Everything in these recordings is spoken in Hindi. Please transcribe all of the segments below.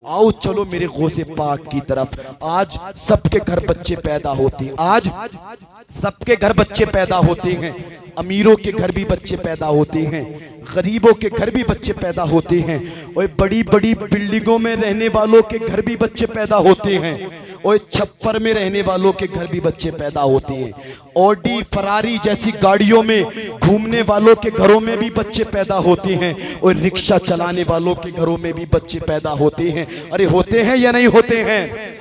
आओ चलो मेरे गौसे पाक की तरफ। आज सबके घर बच्चे पैदा होते हैं, आज सबके घर बच्चे पैदा होते हैं। अमीरों के घर भी बच्चे पैदा होते हैं, गरीबों के घर भी बच्चे पैदा होते हैं, और बड़ी बड़ी बिल्डिंगों में रहने वालों के घर भी बच्चे पैदा होते हैं, और छप्पर में रहने वालों के घर भी बच्चे पैदा होते हैं। ऑडी फरारी जैसी गाड़ियों में घूमने वालों के घरों में भी बच्चे पैदा होते हैं, और रिक्शा चलाने वालों के घरों में भी बच्चे पैदा होते हैं। अरे होते हैं या नहीं होते हैं?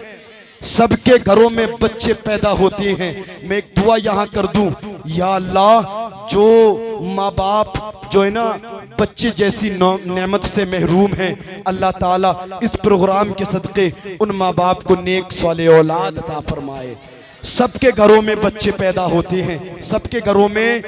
सबके घरों में बच्चे पैदा होते हैं। मैं एक दुआ यहां कर दूं, या अल्लाह जो माँ बाप जो है ना बच्चे जैसी नेमत से महरूम हैं, अल्लाह ताला इस प्रोग्राम के सदक़े उन माँ बाप को नेक साले औलाद अता फरमाए। सबके घरों में बच्चे पैदा होते हैं, सबके घरों में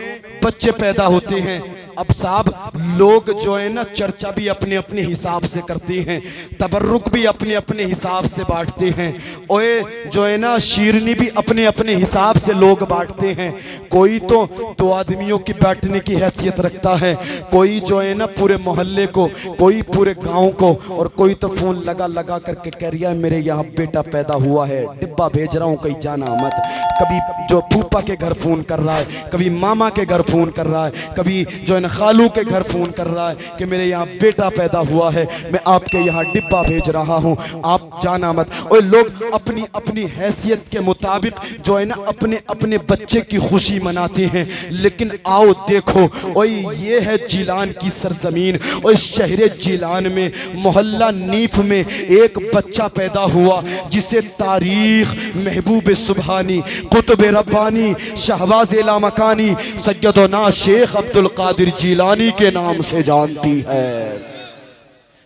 बच्चे पैदा होते हैं। अब साहब लोग जो है ना चर्चा भी अपने अपने हिसाब से करते हैं, तबर्रुक भी अपने अपने हिसाब से बांटते हैं, और जो है ना शीरनी भी अपने अपने हिसाब से लोग बांटते हैं। कोई तो दो आदमियों की बैठने की हैसियत रखता है, कोई जो है ना पूरे मोहल्ले को, कोई पूरे गांव को, और कोई तो फोन लगा लगा करके कह रहा है मेरे यहाँ बेटा पैदा हुआ है, डिब्बा भेज रहा हूँ कहीं जाना मत। कभी जो फूफा के घर फोन कर रहा है, कभी मामा के घर फोन कर रहा है, कभी जो है ना खालू के घर फोन कर रहा है कि मेरे यहाँ बेटा पैदा हुआ है, मैं आपके यहाँ डिब्बा भेज रहा हूँ, आप जाना मत। और लोग अपनी अपनी हैसियत के मुताबिक जो है ना अपने अपने बच्चे की खुशी मनाते हैं। लेकिन आओ देखो, और ये है जिलान की सरजमीन, और शहर जिलान में मोहल्ला नीफ में एक बच्चा पैदा हुआ जिसे तारीख महबूब सुबहानी, कुतुब रब्बानी, शहबाज लामकानी, सैयदना शेख अब्दुल कादिर जिलानी के नाम से जानती है।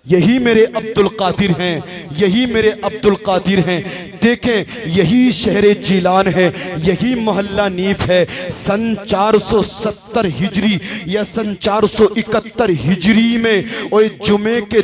यही मेरे अब्दुल कादिर हैं, यही मेरे अब्दुल कादिर हैं। देखें यही शहर जिलान है, यही मोहल्ला नीफ है। सन 470 हिजरी या सन 471 हिजरी में और जुमे के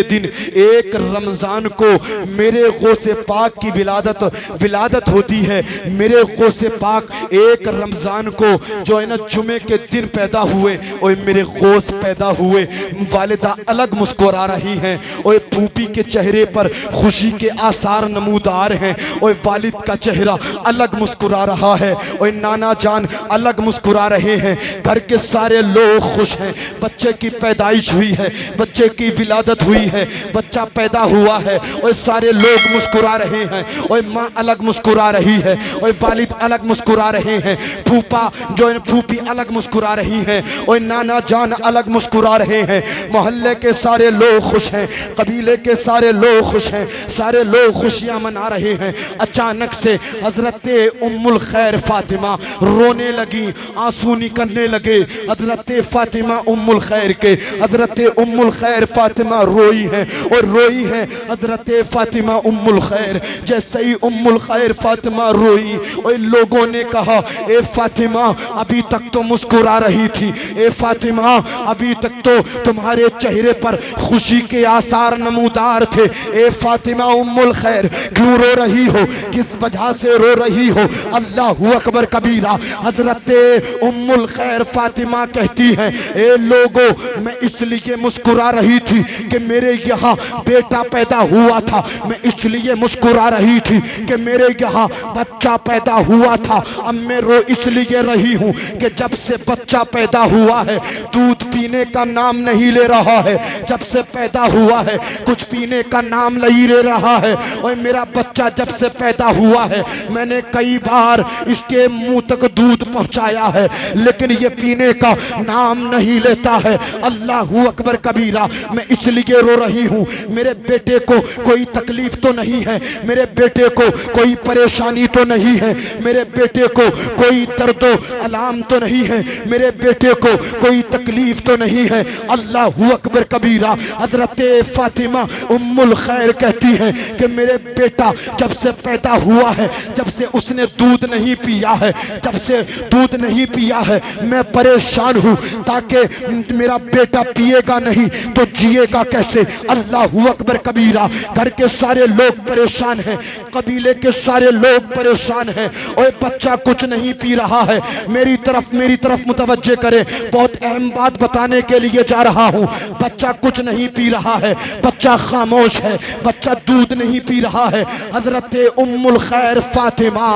दिन एक रमज़ान को मेरे गौसे पाक की विलादत होती है। मेरे गौसे पाक एक रमज़ान को जो है ना जुमे के दिन पैदा हुए, और मेरे गौस पैदा हुए। वालिदा अलग मुस्कुरा रही हैं, और फूफी के चेहरे पर खुशी के आसार नमूदार हैं, और वालिद का चेहरा अलग मुस्कुरा रहा है, और नाना जान अलग मुस्कुरा रहे हैं। घर के सारे लोग खुश हैं। बच्चे की पैदाइश हुई है, बच्चे की विलादत हुई है, बच्चा पैदा हुआ है, और सारे लोग मुस्कुरा रहे हैं, और माँ अलग मुस्कुरा रही है, और वालिद अलग मुस्कुरा रहे हैं। फूफा जो है फूफी अलग मुस्कुरा रही हैं, और नाना जान अलग मुस्कुरा रहे हैं। मोहल्ले के सारे लोग खुश हैं, कबीले के सारे लोग खुश हैं, सारे लोग खुशियां मना रहे हैं। अचानक से हजरत उम्मुल खैर फातिमा रोने लगी, आंसू निकलने लगे। हजरत फातिमा उम्मुल खैर के, हजरत उम्मुल खैर फातिमा रोई है, और रोई है हजरत फातिमा उम्मुल खैर। जैसे ही उम्मुल खैर फातिमा रोई, और लोगों ने कहा ए फातिमा अभी तक तो मुस्कुरा रही थी, ए फातिमा अभी तक तो तुम्हारे चेहरे पर खुशी के आसार नमूदार थे। ए फातिमा उम्मुल खैर क्यों रो रही हो, किस वजह से रो रही हो? अल्लाहु अकबर कबीरा। हजरत उम्मुल खैर फातिमा कहती हैं ए लोगों, मैं इसलिए मुस्कुरा रही थी कि मेरे यहाँ बेटा पैदा हुआ था, मैं इसलिए मुस्कुरा रही थी कि मेरे यहाँ बच्चा पैदा हुआ था। अब मैं रो इसलिए रही हूँ कि जब से बच्चा पैदा हुआ है दूध पीने का नाम नहीं ले रहा है, जब से पैदा हुआ है कुछ पीने का नाम नहीं ले रहा है। और मेरा बच्चा जब से पैदा हुआ है मैंने कई बार इसके मुंह तक दूध पहुंचाया है, लेकिन ये पीने का नाम नहीं लेता है। अल्लाहु अकबर कबीरा। मैं इसलिए रो रही हूँ, मेरे बेटे को कोई तकलीफ तो नहीं है, मेरे बेटे को कोई परेशानी तो नहीं है, मेरे बेटे को कोई दर्दो अलाम तो नहीं है, मेरे बेटे को कोई तकलीफ तो नहीं है। अल्लाहु अकबर कबीरा। हजरत फातिमा उम्मुल खैर कहती हैं कि मेरे बेटा बेटा जब से पैदा हुआ है, जब से उसने दूध नहीं पिया है, जब से दूध नहीं पिया है, मैं परेशान हूँ, ताकि मेरा बेटा पिएगा नहीं तो जिएगा कैसे। अल्लाहू अकबर कबीरा। घर के सारे लोग परेशान हैं, कबीले के सारे लोग परेशान हैं। और बच्चा कुछ नहीं पी रहा है। मेरी तरफ मुतवज्जे करें, बहुत अहम बात बताने के लिए जा रहा हूँ। बच्चा कुछ नहीं पी रहा है, बच्चा खामोश है, बच्चा दूध नहीं पी रहा है। हजरत उम्मुल खैर फातिमा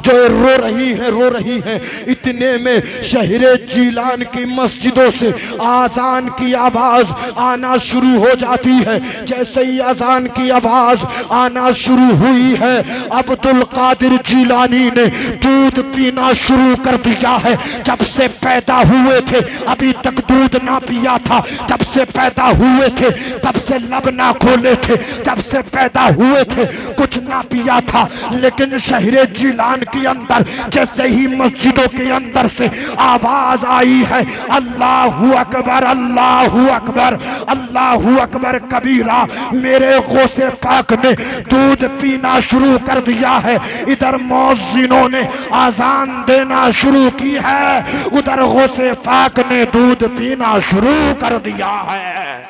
जो रो रही है। इतने में शहरे जीलान की मस्जिदों से आजान की आवाज आना शुरू हो जाती है। जैसे ही आजान की आवाज आना शुरू हुई है, अब्दुल कादिर जीलानी ने दूध पीना शुरू कर दिया है। जब से पैदा हुए थे अभी तक दूध ना पिया था, जब से पैदा हुए थे तब से लब ना खोले थे, जब से पैदा हुए थे कुछ ना पिया था। लेकिन शहरे जिलान के अंदर जैसे ही मस्जिदों के अंदर से आवाज आई है, अल्लाहू अकबर अल्लाहू अकबर अल्लाहू अकबर कबीरा, मेरे गौसे पाक ने दूध पीना शुरू कर दिया है। इधर मौज़िनों ने आजान देना शुरू की है, उधर गौसे पाक ने दूध पीना शुरू कर दिया है।